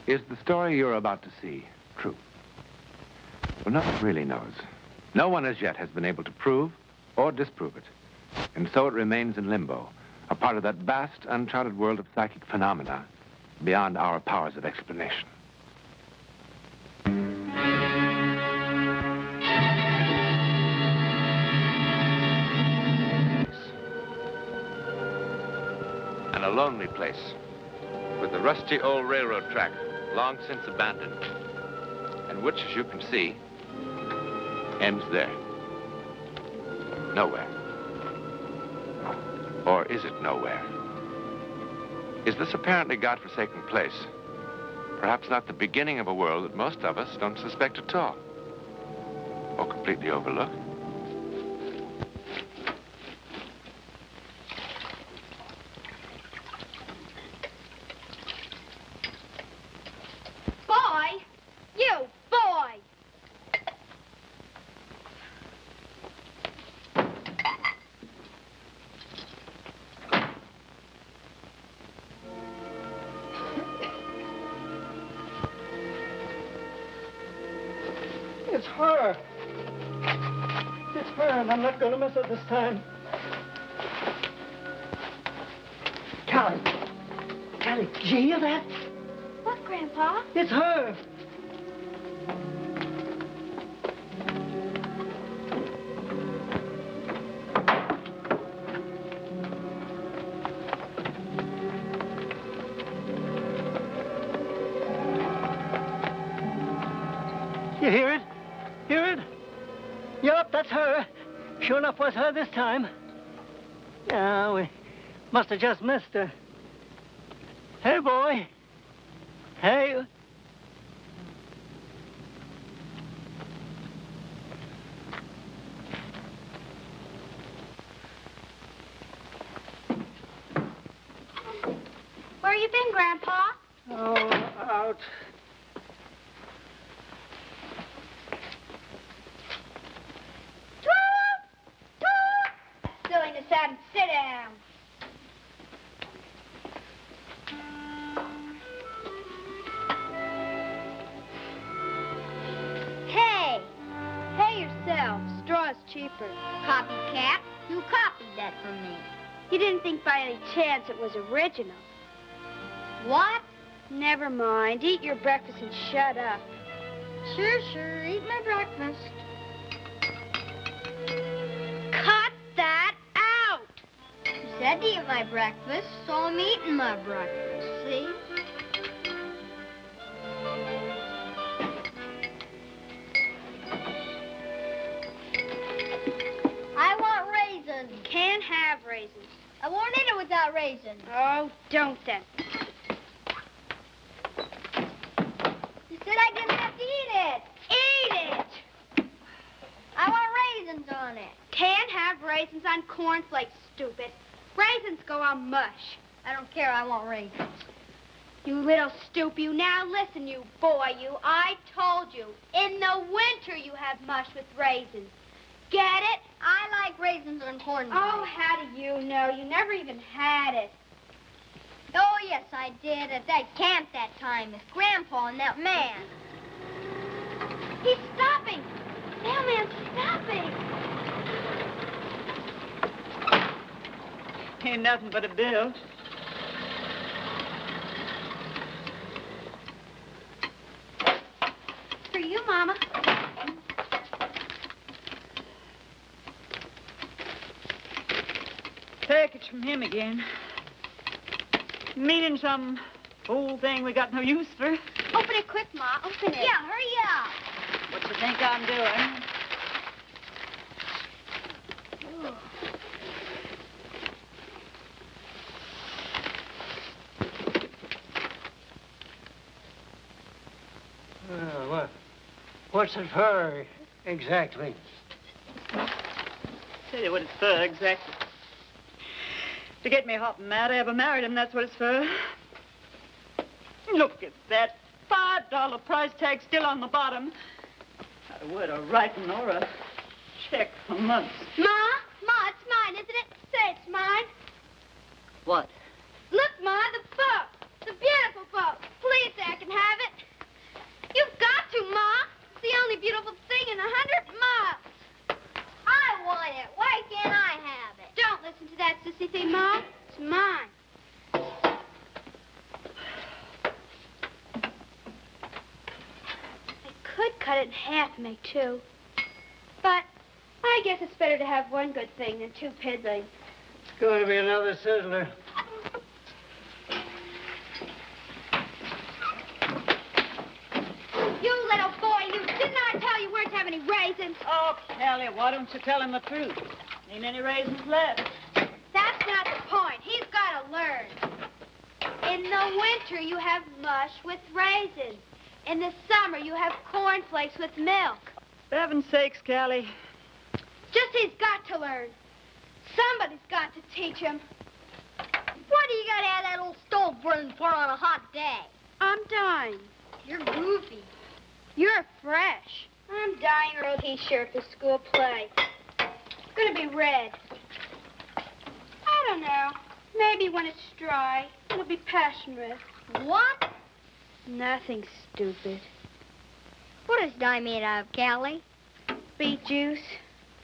Is the story you're about to see true? Well, no one really knows. No one as yet has been able to prove or disprove it. And so it remains in limbo, a part of that vast, uncharted world of psychic phenomena beyond our powers of explanation. And a lonely place, with the rusty old railroad track, long since abandoned, and which, as you can see, ends there. Nowhere. Or is it nowhere? Is this apparently godforsaken place perhaps not the beginning of a world that most of us don't suspect at all, or completely overlook? Boy! You, boy! It's her. It's her, and I'm not going to miss her this time. Callie. Callie, did you hear that? What, Grandpa? It's her. You hear it? Hear it? Yup, that's her. Sure enough was her this time. Yeah, we must have just missed her. Hey, boy. Hey. Where you been, Grandpa? Oh, out. Silliness out and sit down. Hey! Hey yourself. Straw's cheaper. Copycat. You copied that from me. You didn't think by any chance it was original. What? Never mind. Eat your breakfast and shut up. Sure, sure. Eat my breakfast. Cut that out! You said to eat my breakfast, so I'm eating my breakfast, see? I want raisins. Can't have raisins. I won't eat it without raisins. Oh, don't then. You said I didn't have to eat it. Eat it! I want raisins on it. Can't have raisins on cornflakes, stupid. Raisins go on mush. I don't care, I want raisins. You little stoop, you. Now listen, you boy, you. I told you, in the winter you have mush with raisins. Get it? I like raisins on cornflakes. Oh, how do you know? You never even had it. Oh, yes, I did. At that camp that time with Grandpa and that man. He's stopping. Mailman's stopping. Ain't nothing but a bill. For you, Mama. Package from him again. Meaning some old thing we got no use for. Open it quick, Ma. Open it. Yeah, hurry up. What you think I'm doing? What's it for, exactly? Tell you what it's for, exactly. To get me hot and mad, I ever married him, that's what it's for. Look at that $5 price tag still on the bottom. Not a word of writing or a check for months. Ma, it's mine, isn't it? Say it's mine. What? Look, Ma, the book. The beautiful book. Please say I can have cut it in half and make two. But I guess it's better to have one good thing than two piddling. It's going to be another sizzler. You little boy, didn't I tell you weren't to have any raisins? Oh, Kelly, why don't you tell him the truth? Ain't any raisins left. That's not the point. He's got to learn. In the winter, you have mush with raisins. In the summer, you have cornflakes with milk. For heaven's sakes, Callie. Just he's got to learn. Somebody's got to teach him. What do you got to have that old stove burning for on a hot day? I'm dying. You're goofy. You're fresh. I'm dyeing her old T-shirt for school play. It's going to be red. I don't know. Maybe when it's dry, it'll be passion-red. What? Nothing, stupid. What is dye made out of, Callie? Beet juice.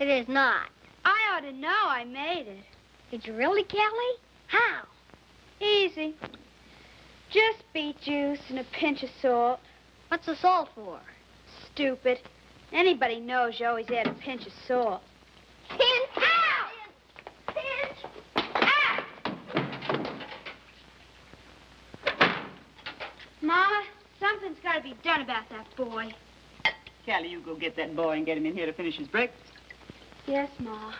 It is not. I ought to know. I made it. Did you really, Callie? How? Easy. Just beet juice and a pinch of salt. What's the salt for? Stupid. Anybody knows you always add a pinch of salt. Pinch! Ow! Pinch! Ah! Mama, something's got to be done about that boy. Callie, you go get that boy and get him in here to finish his breakfast. Yes, Ma.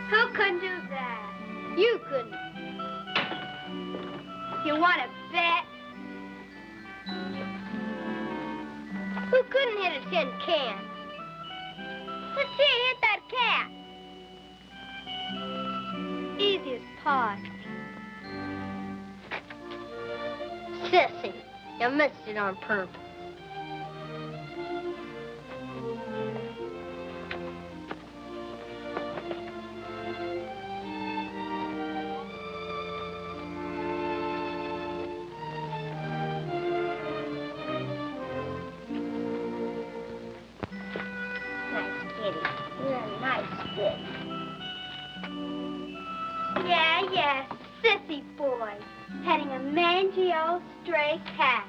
Who couldn't do that? You couldn't. You want to bet? Who couldn't hit a tin can? Let's see you hit that cat. Easy as pie. Sissy, you missed it on purpose. Yeah, sissy boy. Petting a mangy old stray cat.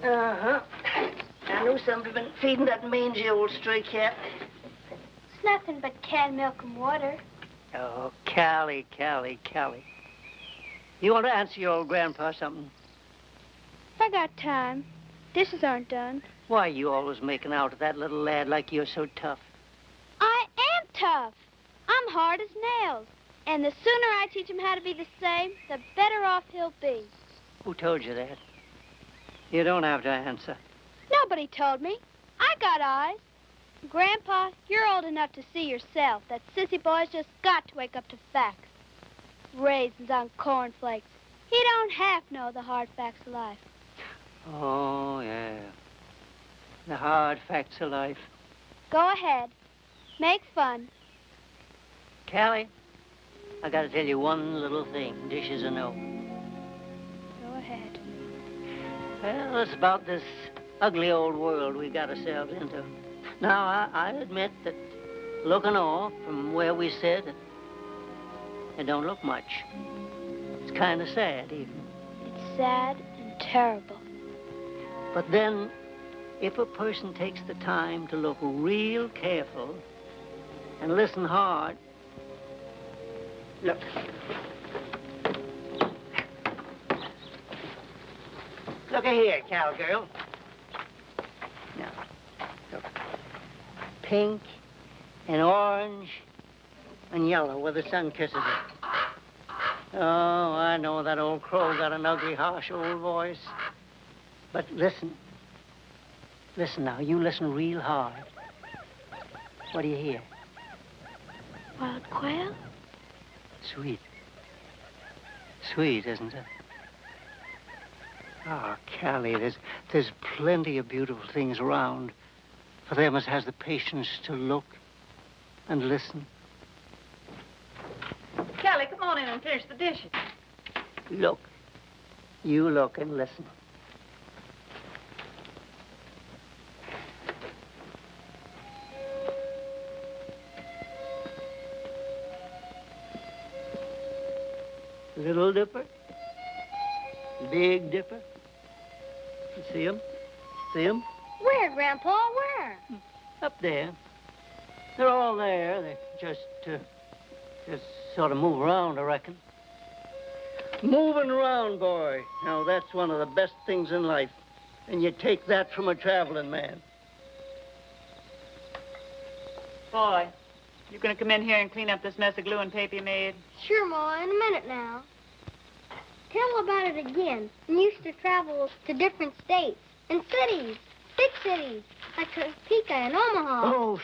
Uh-huh. I knew somebody been feeding that mangy old stray cat. It's nothing but canned milk and water. Oh, Callie. You want to answer your old grandpa something? I got time. Dishes aren't done. Why are you always making out to that little lad like you're so tough? I am tough. I'm hard as nails. And the sooner I teach him how to be the same, the better off he'll be. Who told you that? You don't have to answer. Nobody told me. I got eyes. Grandpa, you're old enough to see yourself that sissy boys just got to wake up to facts. Raisins on cornflakes. He don't half know the hard facts of life. Oh, yeah. The hard facts of life. Go ahead. Make fun. Callie, I gotta tell you one little thing. Dishes or no. Go ahead. Well, it's about this ugly old world we got ourselves into. Now, I admit that looking off from where we sit, it don't look much. It's kind of sad, even. It's sad and terrible. But then, if a person takes the time to look real careful and listen hard, look. Look here, cowgirl. Now, look. Pink and orange and yellow where the sun kisses it. Oh, I know that old crow got an ugly, harsh old voice. But listen. Listen now, you listen real hard. What do you hear? Wild quail? Sweet. Sweet, isn't it? Oh, Callie, there's plenty of beautiful things around for them as has the patience to look and listen. Kelly, come on in and finish the dishes. Look. You look and listen. Little Dipper, Big Dipper. You see him? See him? Where, Grandpa? Where? Up there. They're all there. They just sort of move around, I reckon. Moving around, boy. Now, that's one of the best things in life. And you take that from a traveling man. Boy, you gonna come in here and clean up this mess of glue and paper you made? Sure, Ma, in a minute now. Tell about it again. You used to travel to different states and cities, big cities, like Topeka and Omaha. Oh,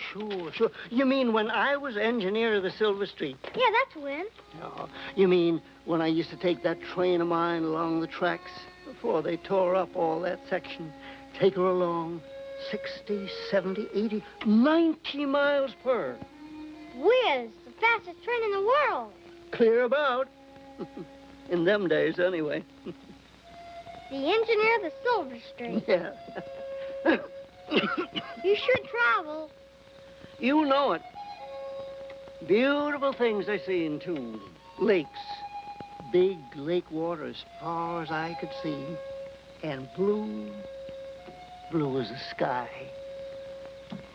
sure. You mean when I was engineer of the Silver Streak? Yeah, that's when. No, you mean when I used to take that train of mine along the tracks before they tore up all that section, take her along 60, 70, 80, 90 miles per. Whiz, the fastest train in the world. Clear about. In them days, anyway. The engineer of the Silver Streak. Yeah. You should travel. You know it. Beautiful things I seen, too. Lakes. Big lake water as far as I could see. And blue. Blue as the sky.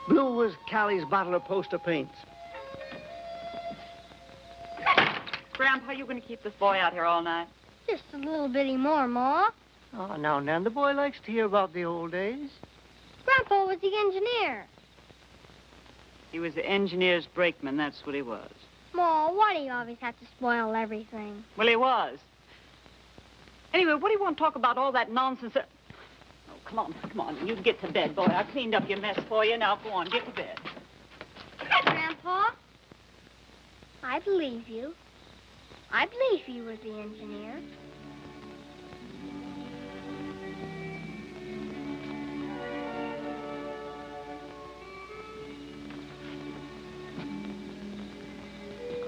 Blue as Callie's bottle of poster paints. Grandpa, you gonna keep this boy out here all night? Just a little bitty more, Ma. Oh, now, Nan, the boy likes to hear about the old days. Grandpa was the engineer. He was the engineer's brakeman, that's what he was. Ma, why do you always have to spoil everything? Well, he was. Anyway, what do you want to talk about all that nonsense? Oh, come on. You get to bed, boy. I cleaned up your mess for you. Now, go on, get to bed. Grandpa, I believe you. I believe he was the engineer.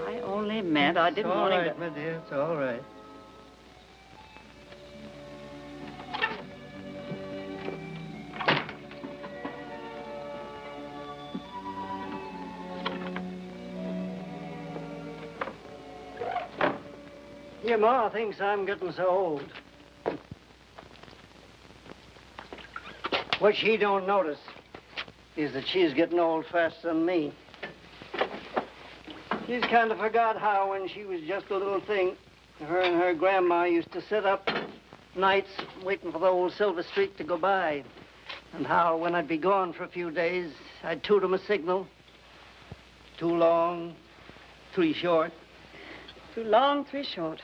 I only meant I didn't want him to... It's all right, my dear. It's all right. Your ma thinks I'm getting so old. What she don't notice is that she's getting old faster than me. She's kind of forgot how, when she was just a little thing, her and her grandma used to sit up nights waiting for the old Silver Streak to go by. And how, when I'd be gone for a few days, I'd toot 'em a signal. 2 long, 3 short. 2 long, 3 short.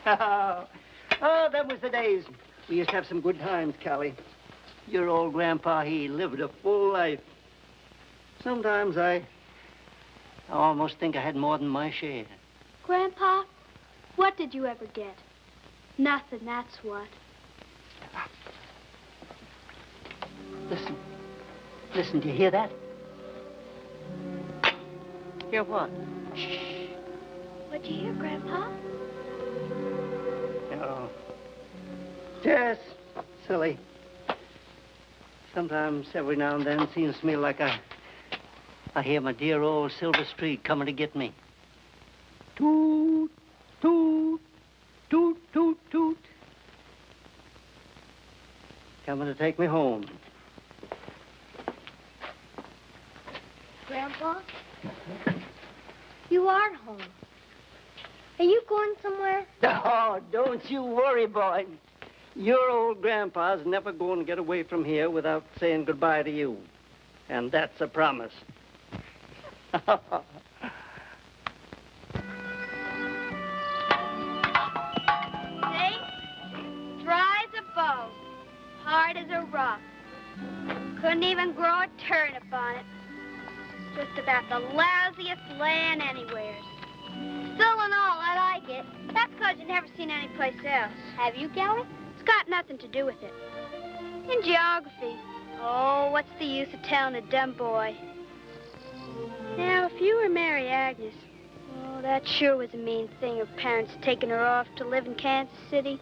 Oh, that was the days. We used to have some good times, Callie. Your old grandpa, he lived a full life. Sometimes I almost think I had more than my share. Grandpa, what did you ever get? Nothing, that's what. Listen. Listen, do you hear that? Hear what? Shh. What'd you hear, Grandpa? Oh. Jess, silly. Sometimes, every now and then, it seems to me like I hear my dear old Silver Streak coming to get me. Toot, toot, toot, toot, toot. Coming to take me home. Grandpa, you are home. Are you going somewhere? Oh, don't you worry, boy. Your old grandpa's never going to get away from here without saying goodbye to you. And that's a promise. See? Dry as a bone, hard as a rock. Couldn't even grow a turnip on it. Just about the lousiest land anywhere. Still and all, I like it. That's because you've never seen any place else. Have you, Kelly? It's got nothing to do with it. In geography. Oh, what's the use of telling a dumb boy? Now, if you were Mary Agnes, oh, that sure was a mean thing, her parents taking her off to live in Kansas City.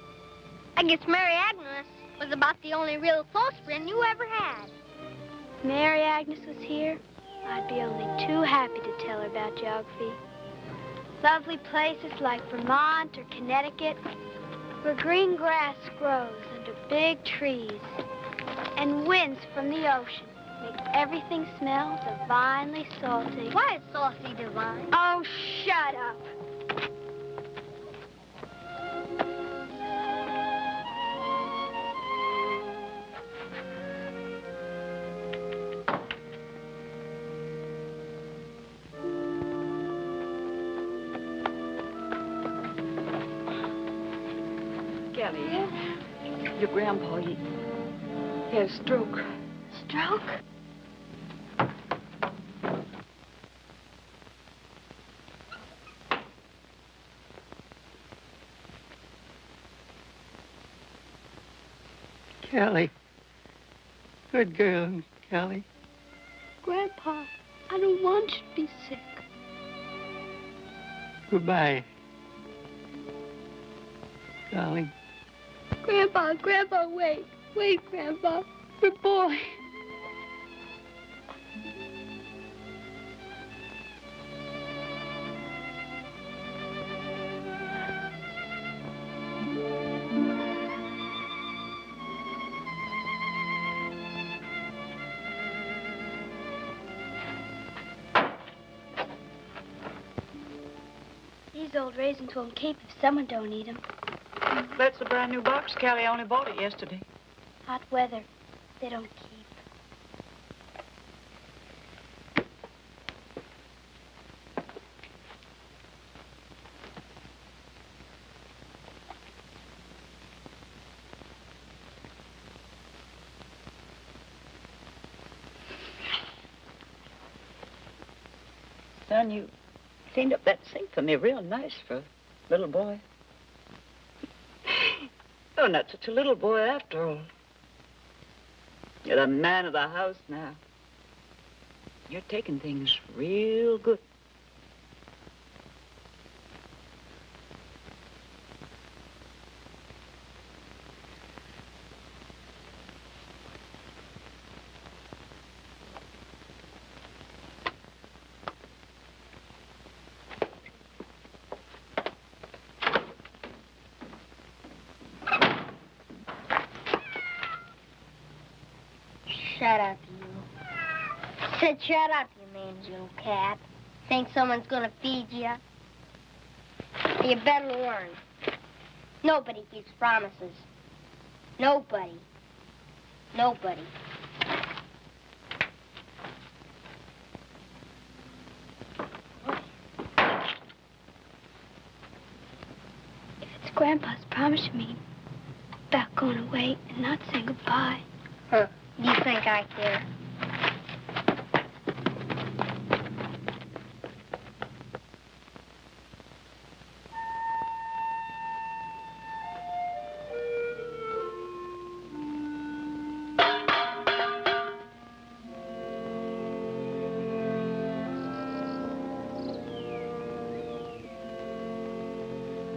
I guess Mary Agnes was about the only real close friend you ever had. If Mary Agnes was here, I'd be only too happy to tell her about geography. Lovely places like Vermont or Connecticut, where green grass grows under big trees, and winds from the ocean make everything smell divinely salty. Why is saucy divine? Oh, shut up. Kelly, your grandpa, he had a stroke. Stroke? Kelly. Good girl, Kelly. Grandpa, I don't want you to be sick. Goodbye, darling. Grandpa, wait. Wait, Grandpa. We're boy. These old raisins won't keep if someone don't eat them. That's a brand new box. Kelly only bought it yesterday. Hot weather, they don't keep. Son, you cleaned up that sink for me real nice for a little boy. You're not such a little boy after all. You're the man of the house now. You're taking things real good. Shut up, you. Said shut up, you mangy little cat. Think someone's gonna feed you? You better learn. Nobody keeps promises. Nobody. Nobody. If it's Grandpa's promise to me about going away and not saying goodbye. Huh. Do you think I care?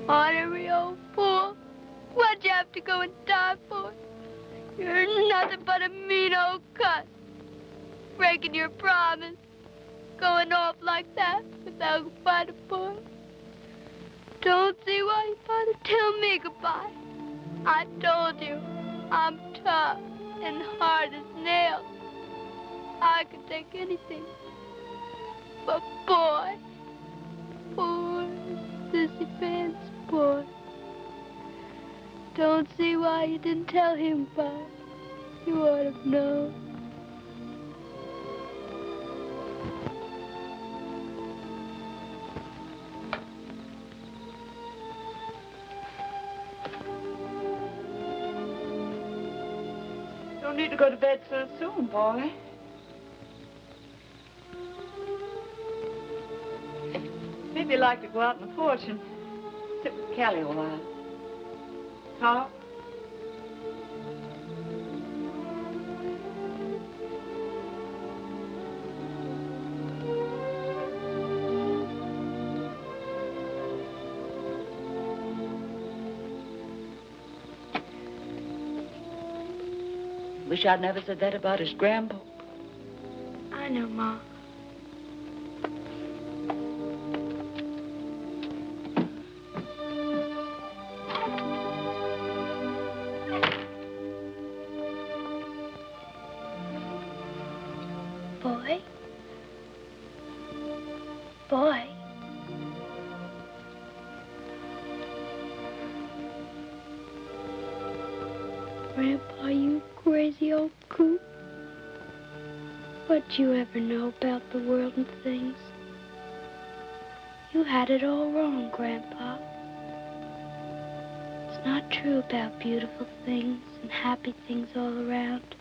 Honorary old fool. What'd you have to go and die for? You're nothing but a mean old cuss. Breaking your promise. Going off like that without goodbye to boy. Don't see why you thought to tell me goodbye. I told you, I'm tough and hard as nails. I can take anything. But boy, poor sissy pants boy. Don't see why you didn't tell him goodbye. You ought to know. don't need to go to bed so soon, boy. Maybe you'd like to go out on the porch and sit with Callie a while. Talk? Wish I'd never said that about his grandpa. I know, Ma. Boy? Boy? Grandpa, you crazy old coot. What'd you ever know about the world and things? You had it all wrong, Grandpa. It's not true about beautiful things and happy things all around.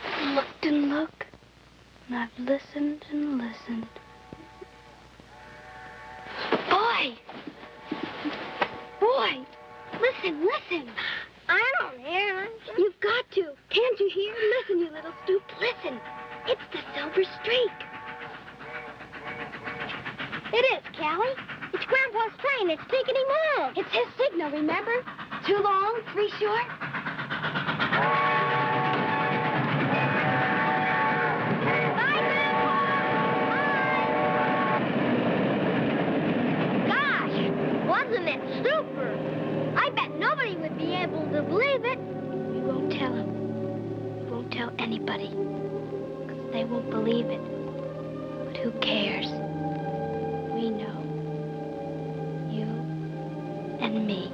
I looked and looked, and I've listened and listened. Boy! Boy! Listen! I don't hear. You've got to. Can't you hear? Listen, you little stoop. Listen. It's the silver streak. It is, Callie. It's Grandpa's train. It's taking him home. It's his signal, remember? 2 long, 3 short. Bye, Grandpa. Bye. Gosh, wasn't it super? I bet nobody would be able to believe it. We won't tell him. We won't tell anybody. Because they won't believe it. But who cares? We know. You and me.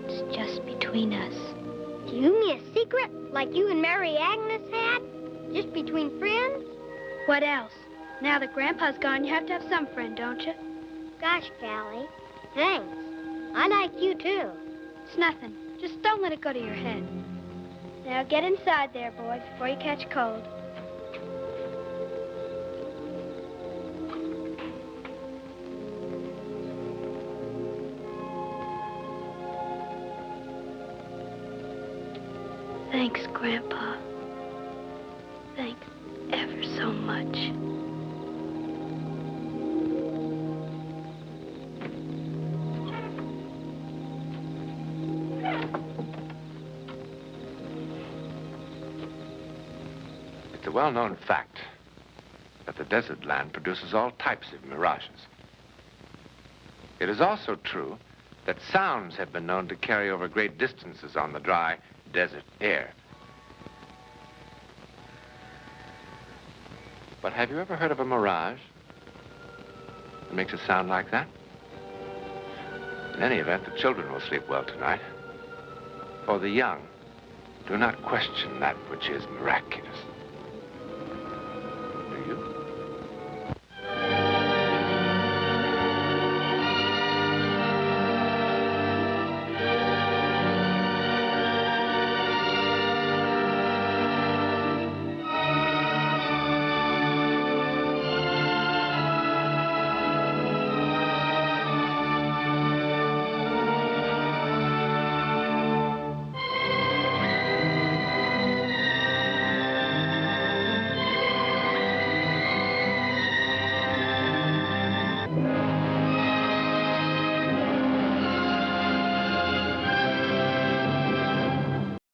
It's just between us. Do you mean a secret like you and Mary Agnes had? Just between friends? What else? Now that Grandpa's gone, you have to have some friend, don't you? Gosh, Callie. Thanks. I like you, too. It's nothing. Just don't let it go to your head. Now get inside there, boy, before you catch cold. Thanks, Grandpa. Thanks ever so much. It's a well-known fact that the desert land produces all types of mirages. It is also true that sounds have been known to carry over great distances on the dry desert air. But have you ever heard of a mirage that makes a sound like that? In any event, the children will sleep well tonight. For the young, do not question that which is miraculous.